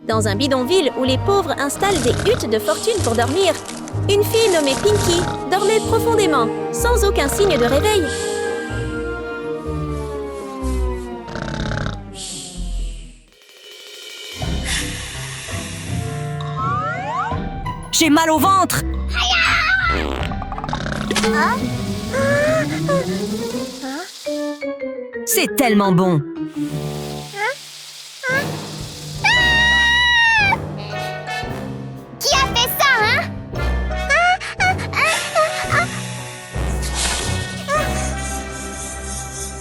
Dans un bidonville où les pauvres installent des huttes de fortune pour dormir, une fille nommée Pinky dormait profondément, sans aucun signe de réveil. J'ai mal au ventre! C'est tellement bon! Qui a fait ça, hein?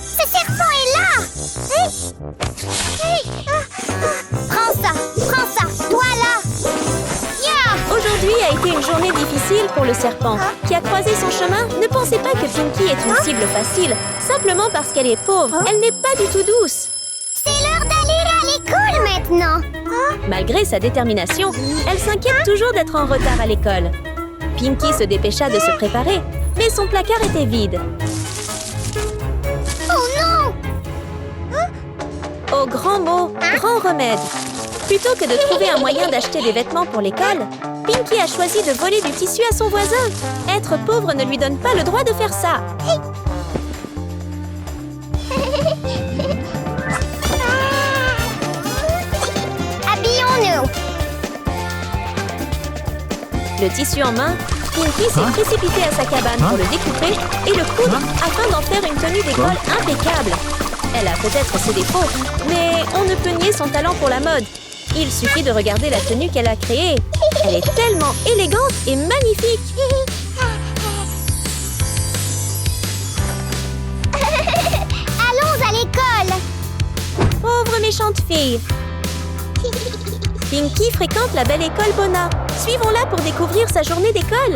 Ce serpent est là! Prends ça, toi là! Aujourd'hui a été une journée difficile pour le serpent, qui a croisé son chemin. Ne pensez pas que Pinky est une cible facile, simplement parce qu'elle est pauvre. Elle n'est pas du tout douce. C'est l'heure d'aller à l'école maintenant! Malgré sa détermination, elle s'inquiète toujours d'être en retard à l'école. Pinky se dépêcha de se préparer, mais son placard était vide. Oh non! Au grand mot, grand remède. Plutôt que de trouver un moyen d'acheter des vêtements pour l'école, Pinky a choisi de voler du tissu à son voisin. Être pauvre ne lui donne pas le droit de faire ça. Habillons-nous! Le tissu en main, Pinky s'est précipitée à sa cabane pour le découper et le coudre afin d'en faire une tenue d'école impeccable. Elle a peut-être ses défauts, mais on ne peut nier son talent pour la mode. Il suffit de regarder la tenue qu'elle a créée. Elle est tellement élégante et magnifique. Allons à l'école! Pauvre méchante fille. Pinky fréquente la belle école Bona. Suivons-la pour découvrir sa journée d'école.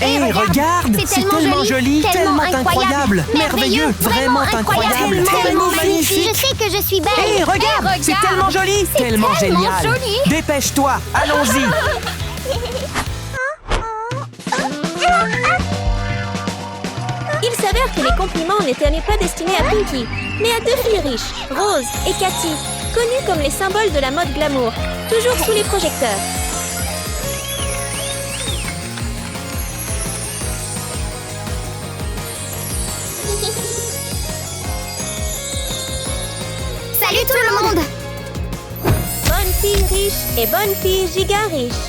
Hé, regarde! C'est tellement joli, tellement incroyable, merveilleux, vraiment incroyable, tellement magnifique! Je sais que je suis belle! Hé, regarde! C'est tellement joli, tellement génial! joli. Dépêche-toi, allons-y! Il s'avère que les compliments n'étaient pas destinés à Pinky, mais à deux filles riches, Rose et Cathy, connues comme les symboles de la mode glamour, toujours sous les projecteurs. Salut tout le monde! Bonne fille riche et bonne fille giga riche.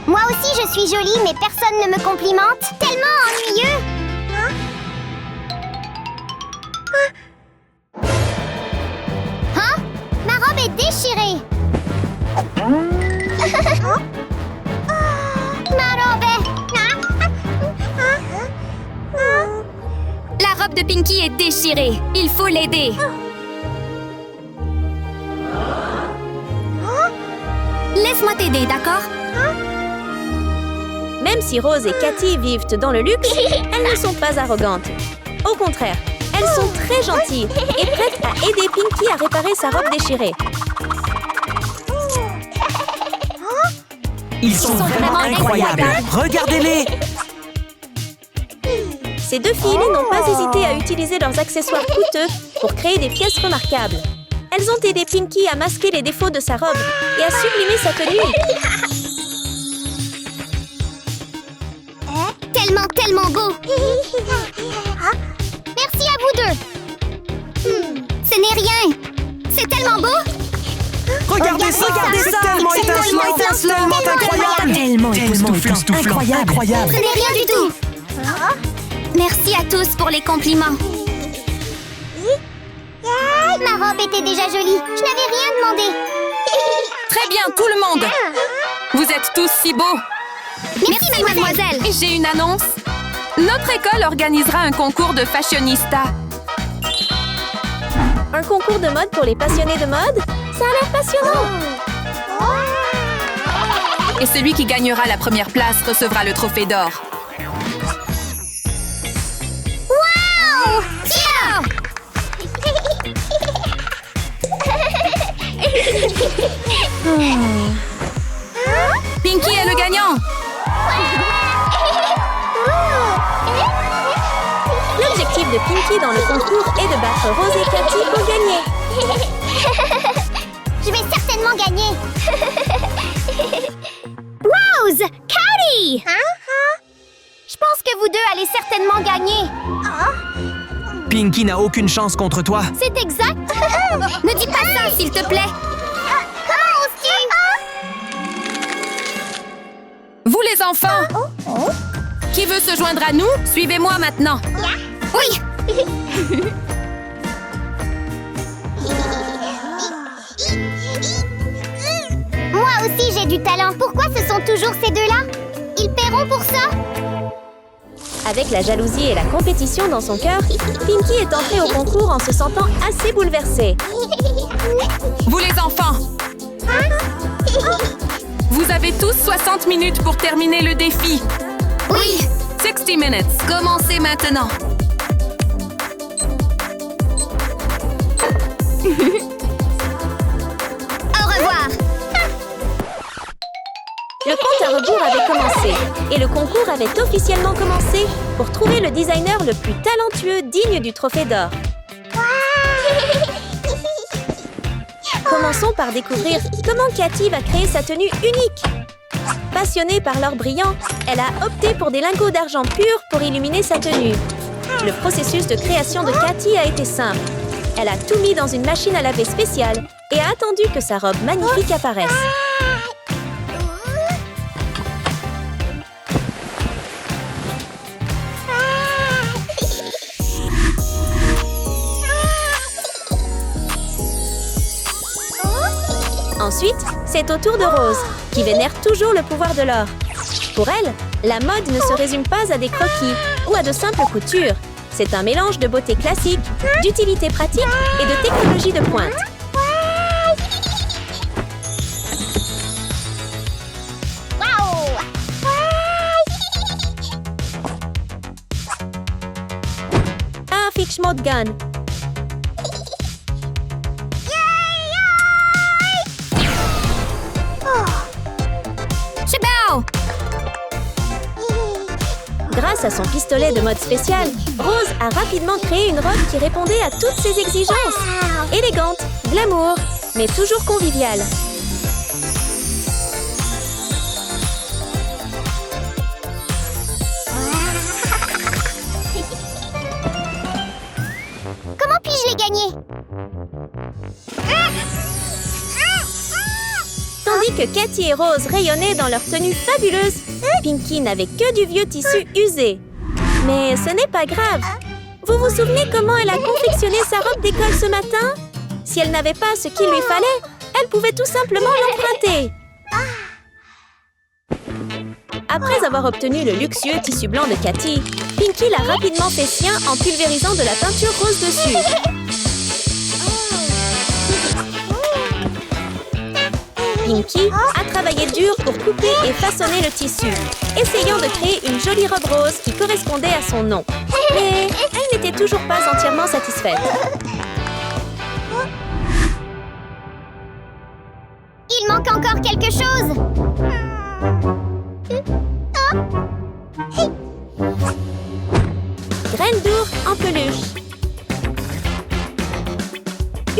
Moi aussi je suis jolie, mais personne ne me complimente. Tellement ennuyeux! Hein? Ma robe est déchirée! Ma robe est... La robe de Pinky est déchirée. Il faut l'aider. Laisse-moi t'aider, d'accord? Même si Rose et Cathy vivent dans le luxe, elles ne sont pas arrogantes. Au contraire, elles sont très gentilles et prêtes à aider Pinky à réparer sa robe déchirée. Ils sont vraiment incroyables! Regardez-les! Ces deux filles n'ont pas hésité à utiliser leurs accessoires coûteux pour créer des pièces remarquables. Elles ont aidé Pinky à masquer les défauts de sa robe et à sublimer sa tenue. Tellement beau! Merci à vous deux! Ce n'est rien! C'est tellement beau! Regardez ça! C'est tellement étincelant! Tellement incroyable! Tellement époustouflant! Incroyable! Ce n'est rien du tout! Merci à tous pour les compliments. Ma robe était déjà jolie. Je n'avais rien demandé. Très bien, tout le monde. Vous êtes tous si beaux. Merci, mademoiselle. J'ai une annonce. Notre école organisera un concours de fashionista. Un concours de mode pour les passionnés de mode? Ça a l'air passionnant! Et celui qui gagnera la première place recevra le trophée d'or. Wow! Tiens! Pinky est le gagnant. L'objectif de Pinky défi dans le concours est de battre Rose et Cathy pour gagner. Je vais certainement gagner. Rose! Cathy! Je pense que vous deux allez certainement gagner. Pinky n'a aucune chance contre toi. C'est exact. Ne dis pas ça, s'il te plaît. Comment oses-tu? Vous les enfants! Qui veut se joindre à nous? Suivez-moi maintenant. Oui! Moi aussi, j'ai du talent. Pourquoi ce sont toujours ces deux-là? Ils paieront pour ça? Avec la jalousie et la compétition dans son cœur, Pinky est entrée au concours en se sentant assez bouleversée. Vous les enfants! Vous avez tous 60 minutes pour terminer le défi. Oui! 60 minutes. Commencez maintenant. Au revoir. Le compte à rebours avait commencé et le concours avait officiellement commencé pour trouver le designer le plus talentueux digne du trophée d'or. Commençons par découvrir comment Cathy va créer sa tenue unique. Passionnée par l'or brillant, elle a opté pour des lingots d'argent pur pour illuminer sa tenue. Le processus de création de Cathy a été simple. Elle a tout mis dans une machine à laver spéciale et a attendu que sa robe magnifique apparaisse. Ensuite, c'est au tour de Rose, qui vénère toujours le pouvoir de l'or. Pour elle, la mode ne se résume pas à des croquis ou à de simples coutures. C'est un mélange de beauté classique, d'utilité pratique et de technologie de pointe. Ah, Fitch Mode Gun. Grâce à son pistolet de mode spécial, Rose a rapidement créé une robe qui répondait à toutes ses exigences. Élégante, glamour, mais toujours conviviale. Comment puis-je les gagner? Tandis que Cathy et Rose rayonnaient dans leur tenue fabuleuse, Pinky n'avait que du vieux tissu usé. Mais ce n'est pas grave. Vous vous souvenez comment elle a confectionné sa robe d'école ce matin? Si elle n'avait pas ce qu'il lui fallait, elle pouvait tout simplement l'emprunter. Après avoir obtenu le luxueux tissu blanc de Cathy, Pinky l'a rapidement fait sien en pulvérisant de la peinture rose dessus. Pinky a travaillé dur pour couper et façonner le tissu, essayant de créer une jolie robe rose qui correspondait à son nom. Mais elle n'était toujours pas entièrement satisfaite. Il manque encore quelque chose. Graines d'ours en peluche.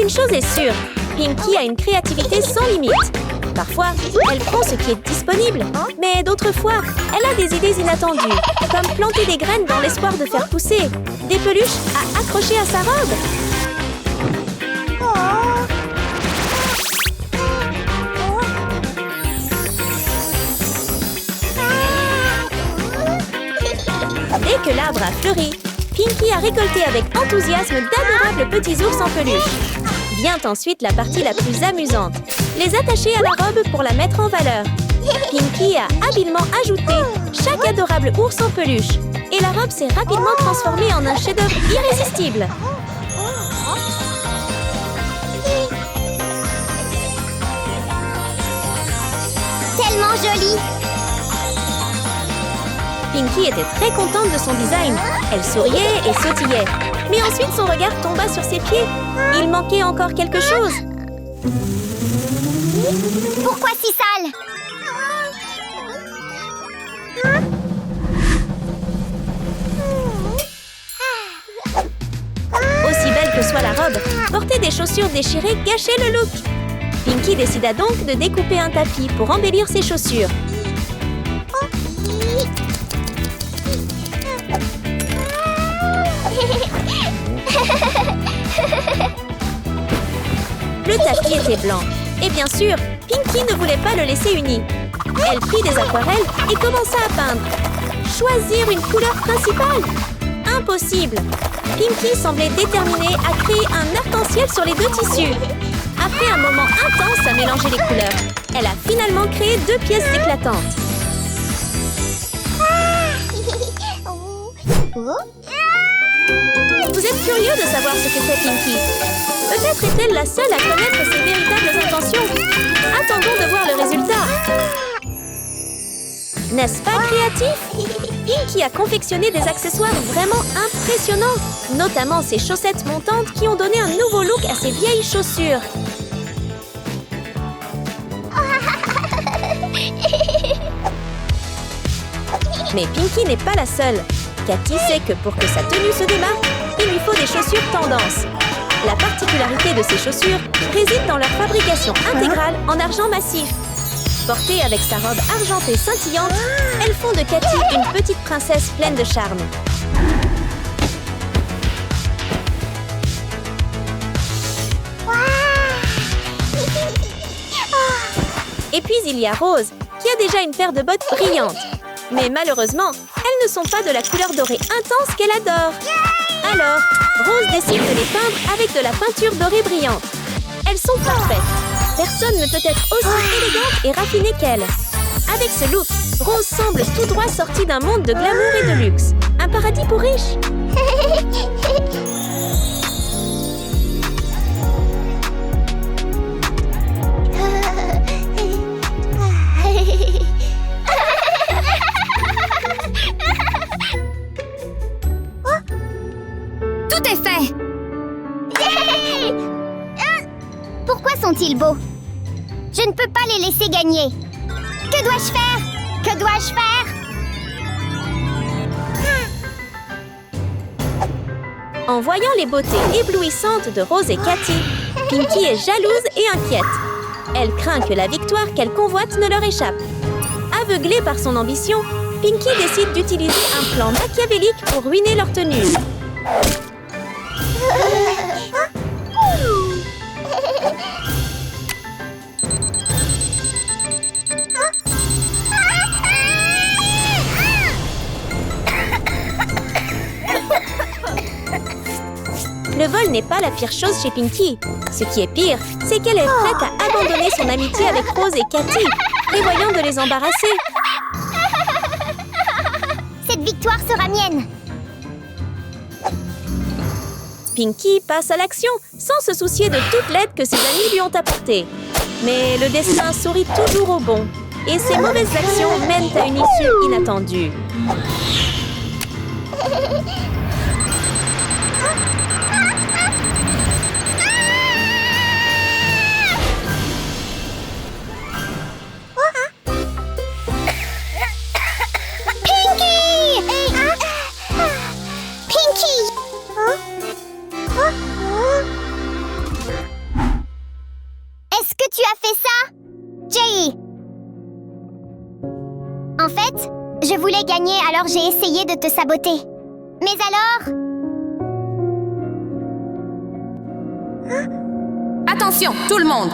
Une chose est sûre, Pinky a une créativité sans limite. Parfois, elle prend ce qui est disponible, mais d'autres fois, elle a des idées inattendues, comme planter des graines dans l'espoir de faire pousser des peluches à accrocher à sa robe. Dès que l'arbre a fleuri, Pinky a récolté avec enthousiasme d'adorables petits ours en peluche. Vient ensuite la partie la plus amusante, les attacher à la robe pour la mettre en valeur. Pinky a habilement ajouté chaque adorable ours en peluche et la robe s'est rapidement transformée en un chef-d'œuvre irrésistible. Tellement joli. Pinky était très contente de son design. Elle souriait et sautillait. Mais ensuite, son regard tomba sur ses pieds. Il manquait encore quelque chose. Pourquoi si sale? que soit la robe, porter des chaussures déchirées gâchait le look. Pinkie décida donc de découper un tapis pour embellir ses chaussures. Le tapis était blanc. Et bien sûr, Pinkie ne voulait pas le laisser uni. Elle prit des aquarelles et commença à peindre. Choisir une couleur principale? Impossible! Pinkie semblait déterminée à créer un arc-en-ciel sur les deux tissus. Après un moment intense à mélanger les couleurs, elle a finalement créé deux pièces éclatantes. Vous êtes curieux de savoir ce que fait Pinkie? Peut-être est-elle la seule à connaître ses véritables intentions. Attendons de voir le résultat. N'est-ce pas créatif? Pinkie a confectionné des accessoires vraiment impressionnants, notamment ses chaussettes montantes qui ont donné un nouveau look à ses vieilles chaussures. Mais Pinkie n'est pas la seule. Cathy sait que pour que sa tenue se démarque, il lui faut des chaussures tendance. La particularité de ces chaussures réside dans leur fabrication intégrale en argent massif. Portées avec sa robe argentée scintillante, elles font de Cathy une petite princesse pleine de charme. Et puis il y a Rose, qui a déjà une paire de bottes brillantes. Mais malheureusement, elles ne sont pas de la couleur dorée intense qu'elle adore. Alors, Rose décide de les peindre avec de la peinture dorée brillante. Elles sont parfaites. Personne ne peut être aussi élégante et raffinée qu'elle. Avec ce look, Rose semble tout droit sortie d'un monde de glamour et de luxe. Un paradis pour riches. Tout est fait! Pourquoi sont-ils beaux? Je ne peux pas les laisser gagner. Que dois-je faire? Que dois-je faire? En voyant les beautés éblouissantes de Rose et Cathy, Pinkie est jalouse et inquiète. Elle craint que la victoire qu'elle convoite ne leur échappe. Aveuglée par son ambition, Pinkie décide d'utiliser un plan machiavélique pour ruiner leur tenue. Le vol n'est pas la pire chose chez Pinkie. Ce qui est pire, c'est qu'elle est prête à abandonner son amitié avec Rose et Cathy, prévoyant de les embarrasser. Cette victoire sera mienne. Pinkie passe à l'action, sans se soucier de toute l'aide que ses amis lui ont apportée. Mais le destin sourit toujours au bon, et ses mauvaises actions mènent à une issue inattendue. Est-ce que tu as fait ça, Jay? En fait, je voulais gagner, alors j'ai essayé de te saboter. Mais alors... Attention, tout le monde!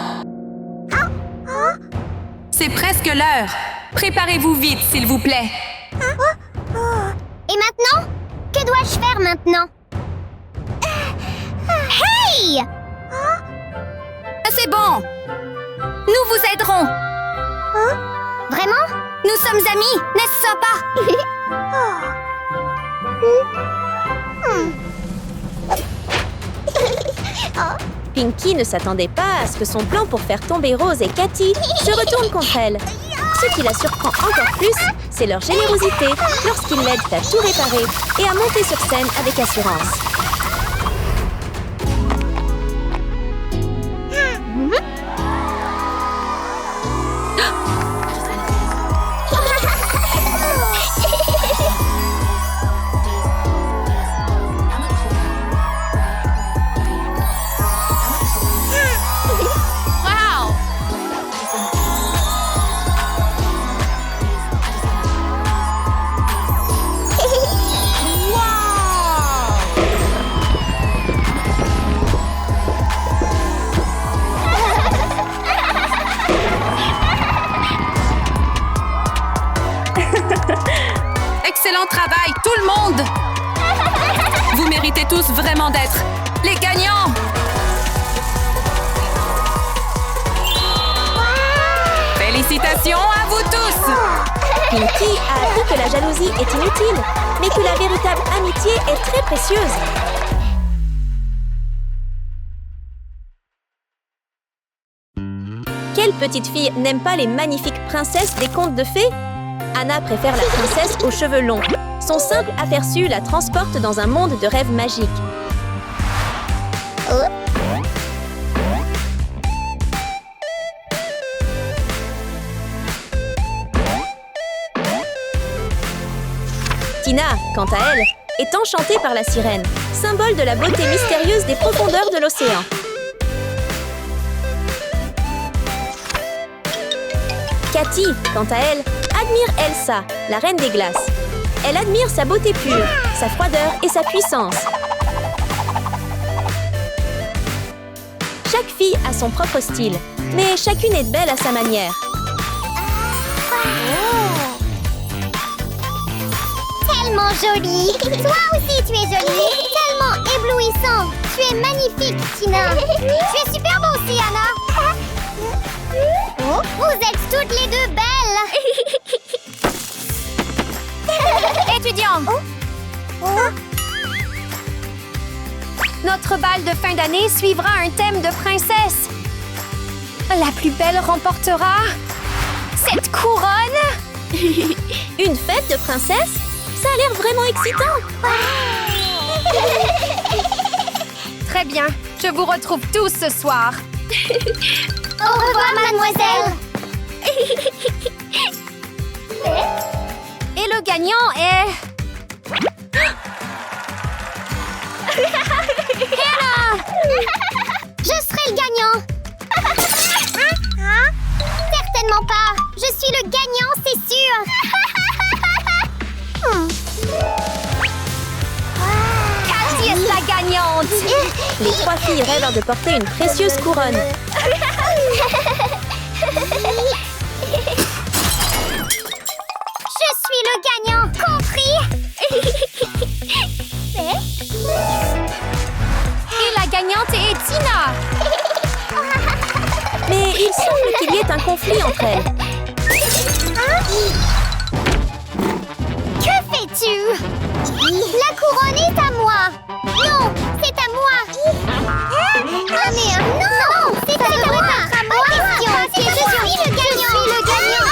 C'est presque l'heure. Préparez-vous vite, s'il vous plaît. Et maintenant? Que dois-je faire maintenant? Hey! C'est bon! Nous vous aiderons! Vraiment? Nous sommes amis, n'est-ce pas? Pinkie ne s'attendait pas à ce que son plan pour faire tomber Rose et Cathy se retourne contre elle. Ce qui la surprend encore plus, c'est leur générosité lorsqu'ils l'aident à tout réparer et à monter sur scène avec assurance. méritez tous vraiment d'être les gagnants! Félicitations à vous tous! Pinkie a appris que la jalousie est inutile, mais que la véritable amitié est très précieuse. Quelle petite fille n'aime pas les magnifiques princesses des contes de fées? Anna préfère la princesse aux cheveux longs. Son simple aperçu la transporte dans un monde de rêves magiques. Tina, quant à elle, est enchantée par la sirène, symbole de la beauté mystérieuse des profondeurs de l'océan. Cathy, quant à elle, admire Elsa, la reine des glaces. Elle admire sa beauté pure, sa froideur et sa puissance. Chaque fille a son propre style, mais chacune est belle à sa manière. Tellement jolie! Toi aussi, tu es jolie! Tellement éblouissant! Tu es magnifique, Tina! Tu es super beau aussi, Anna! Vous êtes toutes les deux belles! Étudiants! Notre bal de fin d'année suivra un thème de princesse. La plus belle remportera cette couronne! Une fête de princesse? Ça a l'air vraiment excitant! Très bien, je vous retrouve tous ce soir. Au revoir, mademoiselle! Et le gagnant est... Hannah! Je serai le gagnant! Certainement pas! Je suis le gagnant, c'est sûr! Cathy est la gagnante! Les trois filles rêvent de porter une précieuse couronne. Je suis le gagnant, compris? Et la gagnante est Tina! Mais il semble qu'il y ait un conflit entre elles. Que fais-tu? La couronne est à moi! Non, c'est à moi! Ah mais non! C'est à moi! Je suis le gagnant! Je suis le gagnant!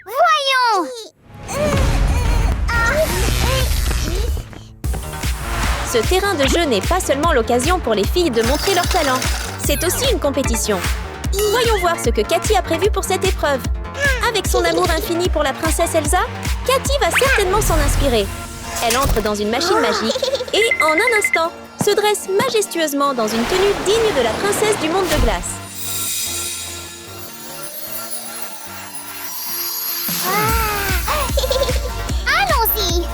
Voyons! Ce terrain de jeu n'est pas seulement l'occasion pour les filles de montrer leur talent. C'est aussi une compétition. Voyons voir ce que Cathy a prévu pour cette épreuve. Avec son amour infini pour la princesse Elsa, Cathy va certainement s'en inspirer. Elle entre dans une machine magique et, en un instant, se dresse majestueusement dans une tenue digne de la princesse du monde de glace. Allons-y!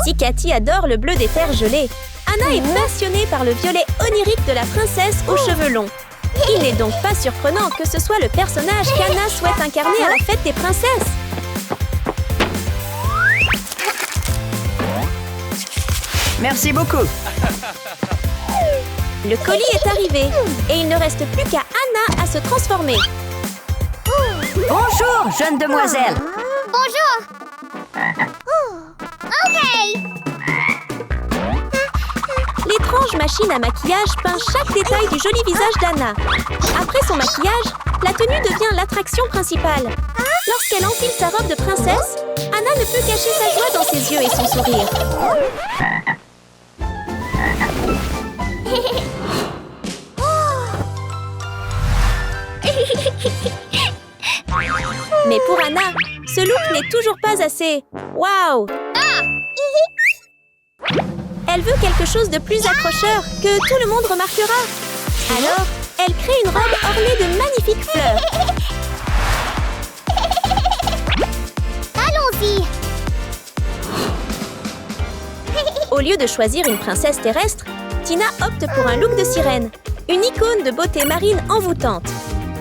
Si Cathy adore le bleu des terres gelées, Anna est passionnée par le violet onirique de la princesse aux cheveux longs. Il n'est donc pas surprenant que ce soit le personnage qu'Anna souhaite incarner à la fête des princesses. Merci beaucoup. Le colis est arrivé et il ne reste plus qu'à Anna à se transformer. Bonjour, jeune demoiselle. Bonjour! Ok! L'étrange machine à maquillage peint chaque détail du joli visage d'Anna. Après son maquillage, la tenue devient l'attraction principale. Lorsqu'elle enfile sa robe de princesse, Anna ne peut cacher sa joie dans ses yeux et son sourire. Mais pour Anna, ce look n'est toujours pas assez. Waouh! Elle veut quelque chose de plus accrocheur que tout le monde remarquera. Alors, elle crée une robe ornée de magnifiques fleurs. Allons-y! Au lieu de choisir une princesse terrestre, Tina opte pour un look de sirène, une icône de beauté marine envoûtante.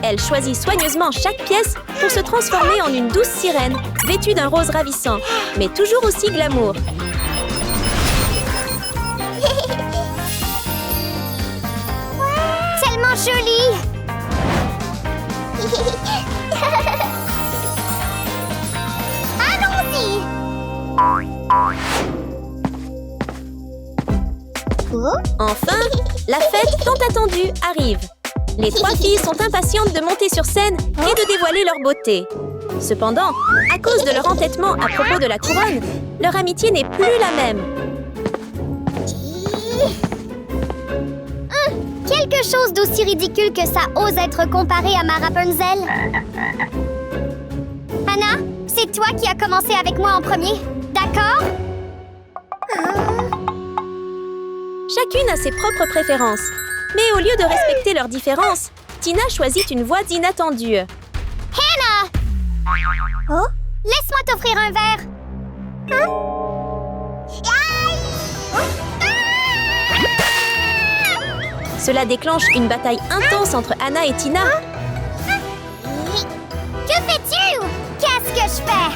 Elle choisit soigneusement chaque pièce pour se transformer en une douce sirène, vêtue d'un rose ravissant, mais toujours aussi glamour. Tellement jolie! Allons-y! Enfin, la fête tant attendue arrive. Les trois filles sont impatientes de monter sur scène et de dévoiler leur beauté. Cependant, à cause de leur entêtement à propos de la couronne, leur amitié n'est plus la même. Quelque chose d'aussi ridicule que ça ose être comparé à ma Rapunzel. Anna, c'est toi qui as commencé avec moi en premier, d'accord? Chacune a ses propres préférences. Mais au lieu de respecter leurs différences, Tina choisit une voie inattendue. Hannah! Oh? Laisse-moi t'offrir un verre. Cela déclenche une bataille intense entre Anna et Tina. Que fais-tu? Qu'est-ce que je fais?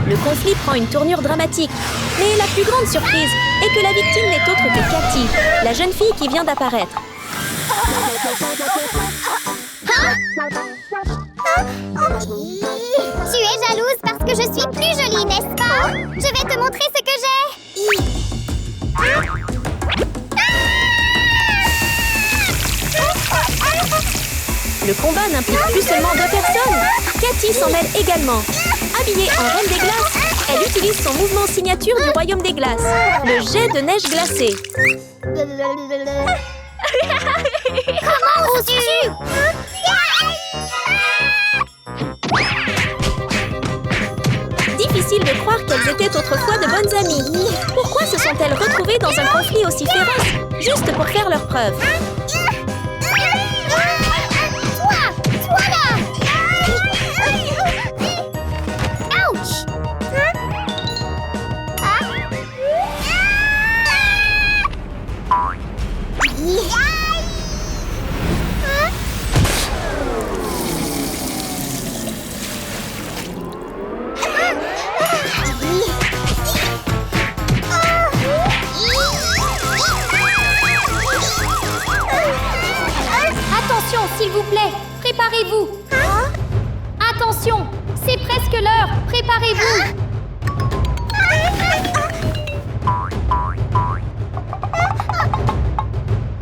Le conflit prend une tournure dramatique. Mais la plus grande surprise est que la victime n'est autre que Cathy, la jeune fille qui vient d'apparaître. Tu es jalouse parce que je suis plus jolie, n'est-ce pas? Je vais te montrer ce que j'ai. Le combat n'implique plus seulement 2 personnes. Cathy s'en mêle également. Habillée en reine des glaces, elle utilise son mouvement signature du royaume des glaces, le jet de neige glacée. Comment oses-tu? Difficile de croire qu'elles étaient autrefois de bonnes amies. Pourquoi se sont-elles retrouvées dans un conflit aussi féroce, juste pour faire leurs preuves? Toi là! Ouch! Attention, s'il vous plaît, préparez-vous. Attention, c'est presque l'heure, préparez-vous.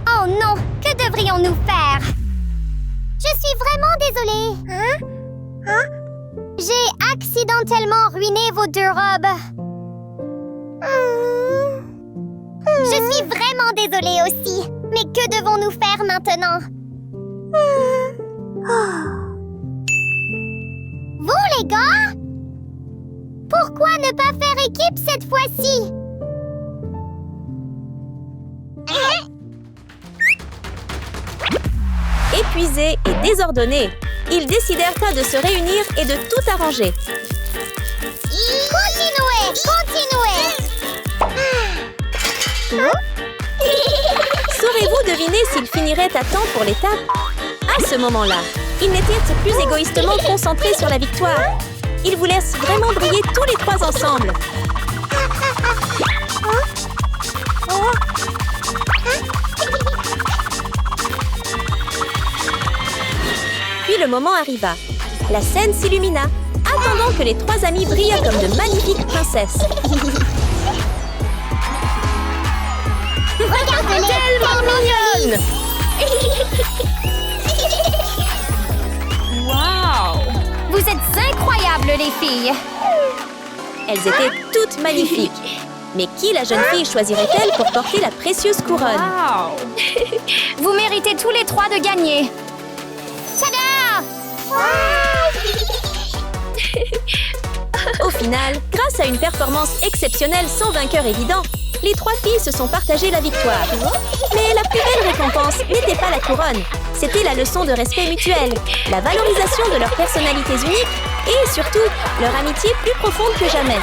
Oh non, que devrions-nous faire? Je suis vraiment désolée. J'ai accidentellement ruiné vos 2 robes. Je suis vraiment désolée aussi. Mais que devons-nous faire maintenant? Vous, les gars? Pourquoi ne pas faire équipe cette fois-ci? Épuisés et désordonnés, ils décidèrent de se réunir et de tout arranger. Continuez! Saurez-vous deviner s'ils finiraient à temps pour l'étape? À ce moment-là, ils n'étaient plus égoïstement concentrés sur la victoire. Ils vous laissent vraiment briller tous les 3 ensemble. Puis le moment arriva. La scène s'illumina, attendant que les 3 amies brillent comme de magnifiques princesses. Regardez-les! Tellement mignonnes! Wow! Vous êtes incroyables, les filles! Elles étaient toutes magnifiques. Mais qui la jeune fille choisirait-elle pour porter la précieuse couronne? Wow! Vous méritez tous les 3 de gagner. Tada! Au final, grâce à une performance exceptionnelle sans vainqueur évident, les 3 filles se sont partagées la victoire. Mais la plus belle récompense n'était pas la couronne, c'était la leçon de respect mutuel, la valorisation de leurs personnalités uniques et surtout leur amitié plus profonde que jamais.